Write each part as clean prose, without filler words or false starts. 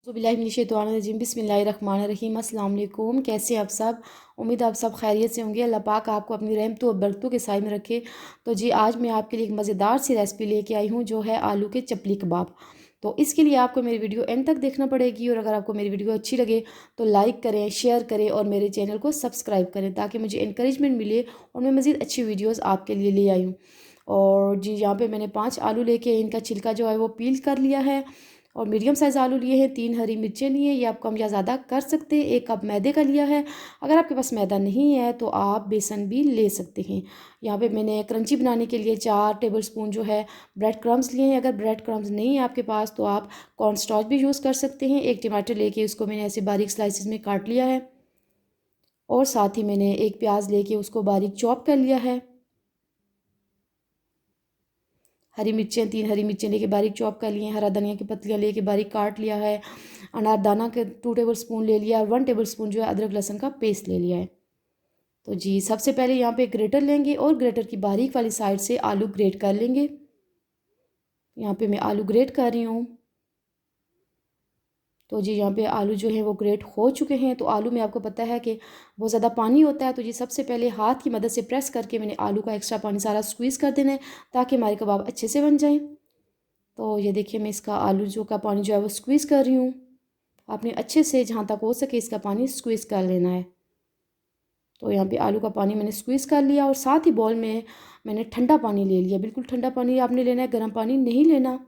बिस्मिल्लाहिर्रहमानिर्रहीम बिस्मिल्लाहिर्रहमानिर्रहीम अस्सलाम वालेकुम। कैसे आप सब? उम्मीद आप सब खैरियत से होंगे। अल्लाह पाक आपको अपनी रहमतों और बरकतों के साए में रखे। तो जी आज मैं आपके लिए एक मज़ेदार सी रेसिपी लेके आई हूँ, जो है आलू के चपली कबाब। तो इसके लिए आपको मेरी वीडियो एंड तक देखना पड़ेगी, और अगर आपको मेरी वीडियो अच्छी लगे तो लाइक करें, शेयर करें और मेरे चैनल को सब्सक्राइब करें, ताकि मुझे इंकरेजमेंट मिले और मैं मज़ीद अच्छी वीडियोज़ आपके लिए ले आई हूँ। और जी यहाँ पे मैंने 5 आलू लेके इनका छिलका जो है वो पील कर लिया है, और मीडियम साइज़ आलू लिए हैं। 3 हरी मिर्चें लिए, ये आप कम या ज़्यादा कर सकते हैं। 1 कप मैदे का लिया है। अगर आपके पास मैदा नहीं है तो आप बेसन भी ले सकते हैं। यहाँ पे मैंने क्रंची बनाने के लिए 4 टेबलस्पून जो है ब्रेड क्रम्स लिए हैं। अगर ब्रेड क्रम्स नहीं है आपके पास तो आप कॉर्न स्टार्च भी यूज़ कर सकते हैं। 1 टमाटर लेके उसको मैंने ऐसे बारीक स्लाइसिस में काट लिया है, और साथ ही मैंने 1 प्याज लेके उसको बारीक चॉप कर लिया है। हरी मिर्चें 3 हरी मिर्चें लेके बारीक चॉप कर लिए हैं। हरा धनिया की पत्तियां लेके बारीक काट लिया है। अनारदाना के 2 टेबलस्पून ले लिया, और 1 टेबलस्पून जो है अदरक लहसुन का पेस्ट ले लिया है। तो जी सबसे पहले यहाँ पे ग्रेटर लेंगे, और ग्रेटर की बारीक वाली साइड से आलू ग्रेट कर लेंगे। यहाँ पे मैं आलू ग्रेट कर रही हूँ। तो जी यहाँ पे आलू जो है वो ग्रेट हो चुके हैं। तो आलू में आपको पता है कि बहुत ज़्यादा पानी होता है, तो जी सबसे पहले हाथ की मदद से प्रेस करके मैंने आलू का एक्स्ट्रा पानी सारा स्क्वीज़ कर देना है, ताकि हमारे कबाब अच्छे से बन जाएँ। तो ये देखिए मैं इसका आलू जो का पानी जो है वो स्क्वीज़ कर रही हूँ। आपने अच्छे से जहाँ तक हो सके इसका पानी स्क्वीज़ कर लेना है। तो यहाँ पे आलू का पानी मैंने स्क्वीज़ कर लिया, और साथ ही बॉल में मैंने ठंडा पानी ले लिया। बिल्कुल ठंडा पानी आपने लेना है, गर्म पानी नहीं लेना।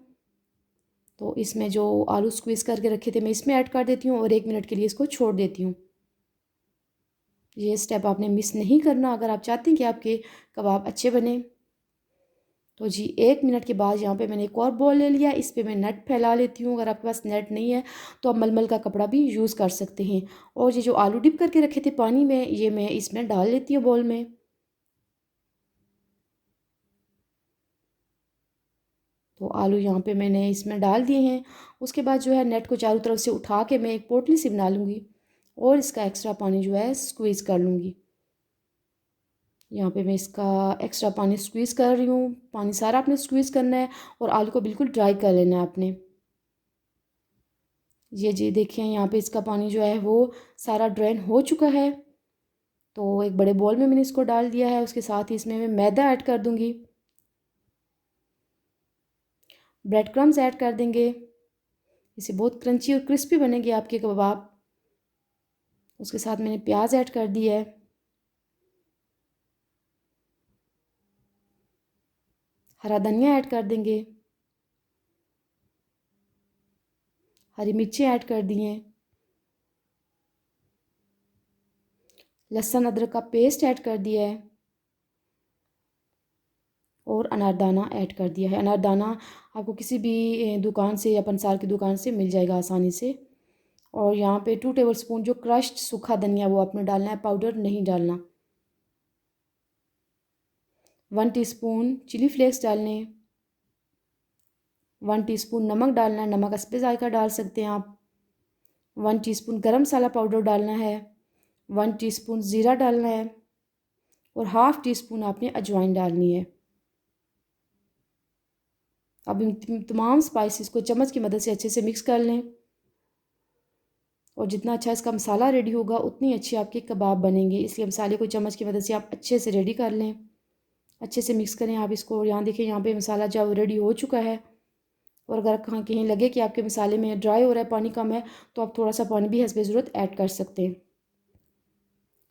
तो इसमें जो आलू स्क्वीज़ करके रखे थे मैं इसमें ऐड कर देती हूँ, और 1 मिनट के लिए इसको छोड़ देती हूँ। ये स्टेप आपने मिस नहीं करना अगर आप चाहते हैं कि आपके कबाब अच्छे बने। तो जी 1 मिनट के बाद यहाँ पे मैंने एक और बॉल ले लिया। इस पे मैं नेट फैला लेती हूँ। अगर आपके पास नेट नहीं है तो आप मलमल का कपड़ा भी यूज़ कर सकते हैं। और ये जो आलू डिप करके रखे थे पानी में, ये मैं इसमें डाल लेती हूँ बॉल में। तो आलू यहाँ पे मैंने इसमें डाल दिए हैं। उसके बाद जो है नेट को चारों तरफ से उठा के मैं एक पोटली सी बना लूँगी, और इसका एक्स्ट्रा पानी जो है स्क्वीज़ कर लूँगी। यहाँ पे मैं इसका एक्स्ट्रा पानी स्क्वीज़ कर रही हूँ। पानी सारा आपने स्क्वीज़ करना है, और आलू को बिल्कुल ड्राई कर लेना है आपने। ये जी देखिए यहाँ पे इसका पानी जो है वो सारा ड्रेन हो चुका है। तो एक बड़े बॉल में मैंने इसको डाल दिया है। उसके साथ ही इसमें मैं मैदा ऐड कर दूँगी, ब्रेड क्रम्स ऐड कर देंगे। इससे बहुत क्रंची और क्रिस्पी बनेंगे आपके कबाब। उसके साथ मैंने प्याज ऐड कर दी है, हरा धनिया ऐड कर देंगे, हरी मिर्ची ऐड कर दी हैं, लहसुन अदरक का पेस्ट ऐड कर दिया है, और अनारदाना ऐड कर दिया है। अनारदाना आपको किसी भी दुकान से या पंसार की दुकान से मिल जाएगा आसानी से। और यहाँ पे 2 टेबलस्पून जो क्रश्ड सूखा धनिया वो आपने डालना है, पाउडर नहीं डालना। 1 टीस्पून चिली फ्लेक्स डालने। 1 टीस्पून नमक डालना है, नमक इस पे जायका डाल सकते हैं आप। 1 टीस्पून गरम मसाला पाउडर डालना है। 1 टीस्पून ज़ीरा डालना है, और हाफ़ टी स्पून आपने अजवाइन डालनी है। अब इन तमाम स्पाइसेस को चम्मच की मदद से अच्छे से मिक्स कर लें, और जितना अच्छा इसका मसाला रेडी होगा उतनी अच्छी आपके कबाब बनेंगे। इसलिए मसाले को चम्मच की मदद से आप अच्छे से रेडी कर लें, अच्छे से मिक्स करें आप इसको। और यहाँ देखिए यहाँ पे मसाला जब रेडी हो चुका है। और अगर कहीं कहीं लगे कि आपके मसाले में ड्राई हो रहा है, पानी कम है, तो आप थोड़ा सा पानी भी हस्बे ज़रूरत ऐड कर सकते हैं।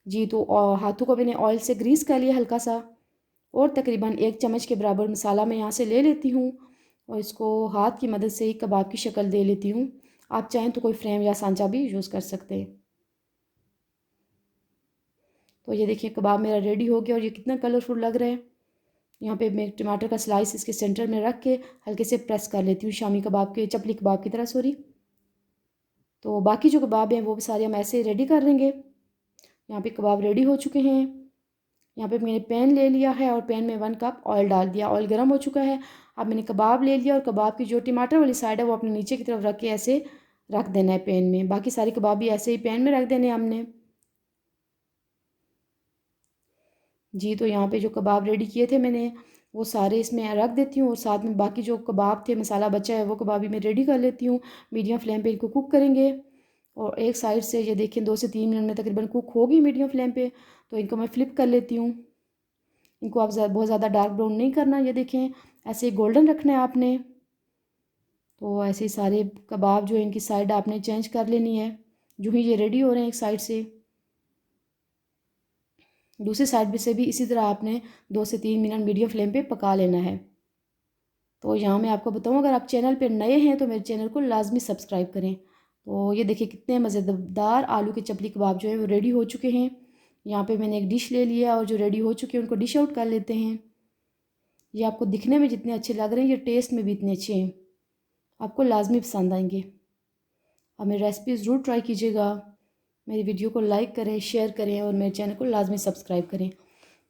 जी तो हाथों को मैंने ऑयल से ग्रीस कर लिया हल्का सा, और तकरीबन 1 चम्मच के बराबर मसाला मैं यहाँ से ले लेती हूँ, और इसको हाथ की मदद से ही कबाब की शक्ल दे लेती हूँ। आप चाहें तो कोई फ्रेम या सांचा भी यूज़ कर सकते हैं। तो ये देखिए कबाब मेरा रेडी हो गया, और ये कितना कलरफुल लग रहा है। यहाँ पे मैं टमाटर का स्लाइस इसके सेंटर में रख के हल्के से प्रेस कर लेती हूँ, शामी कबाब के चपली कबाब की तरह, सॉरी। तो बाकी जो कबाब हैं वो भी सारे हम ऐसे रेडी कर लेंगे। यहाँ पे कबाब रेडी हो चुके हैं। यहाँ पे मैंने पैन ले लिया है, और पैन में 1 कप ऑयल डाल दिया। ऑयल गर्म हो चुका है। अब मैंने कबाब ले लिया, और कबाब की जो टमाटर वाली साइड है वो अपने नीचे की तरफ रख के ऐसे रख देना है पैन में। बाकी सारे कबाब भी ऐसे ही पैन में रख देने हमने। जी तो यहाँ पे जो कबाब रेडी किए थे मैंने, वो सारे इसमें रख देती हूँ और साथ में बाकी जो कबाब थे, मसाला बचा है, वो कबाब भी मैं रेडी कर लेती हूँ। मीडियम फ्लेम पे इनको कुक करेंगे और एक साइड से ये देखिए 2 से 3 मिनट में तकरीबन कुक होगी मीडियम फ्लेम पे। तो इनको मैं फ्लिप कर लेती हूँ। इनको आप बहुत ज़्यादा डार्क ब्राउन नहीं करना, ये देखें ऐसे गोल्डन रखना है आपने। तो ऐसे ही सारे कबाब जो है इनकी साइड आपने चेंज कर लेनी है। जो ही ये रेडी हो रहे हैं एक साइड से, दूसरी साइड पे से भी इसी तरह आपने 2 से 3 मिनट मीडियम फ्लेम पे पका लेना है। तो यहाँ मैं आपको बताऊँ, अगर आप चैनल पे नए हैं तो मेरे चैनल को लाजमी सब्सक्राइब करें। तो ये देखिए कितने मज़ेदार आलू के चपली कबाब जो है वो रेडी हो चुके हैं। यहाँ पे मैंने एक डिश ले लिया और जो रेडी हो चुके हैं उनको डिश आउट कर लेते हैं। ये आपको दिखने में जितने अच्छे लग रहे हैं, ये टेस्ट में भी इतने अच्छे हैं, आपको लाजमी पसंद आएंगे। अब मेरी रेसिपी ज़रूर ट्राई कीजिएगा। मेरी वीडियो को लाइक करें, शेयर करें और मेरे चैनल को लाजमी सब्सक्राइब करें।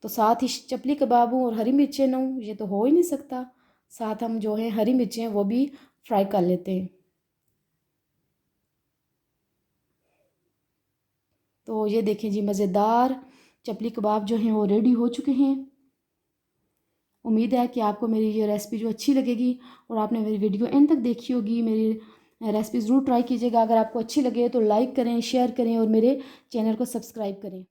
तो साथ ही चपली कबाब हूँ और हरी मिर्चें ना हूँ, ये तो हो ही नहीं सकता। साथ हम जो है हरी मिर्चें वो भी फ्राई कर लेते हैं। तो ये देखें जी, मज़ेदार चपली कबाब जो हैं वो रेडी हो चुके हैं। उम्मीद है कि आपको मेरी ये रेसिपी जो अच्छी लगेगी और आपने मेरी वीडियो एंड तक देखी होगी। मेरी रेसिपी ज़रूर ट्राई कीजिएगा। अगर आपको अच्छी लगे तो लाइक करें, शेयर करें और मेरे चैनल को सब्सक्राइब करें।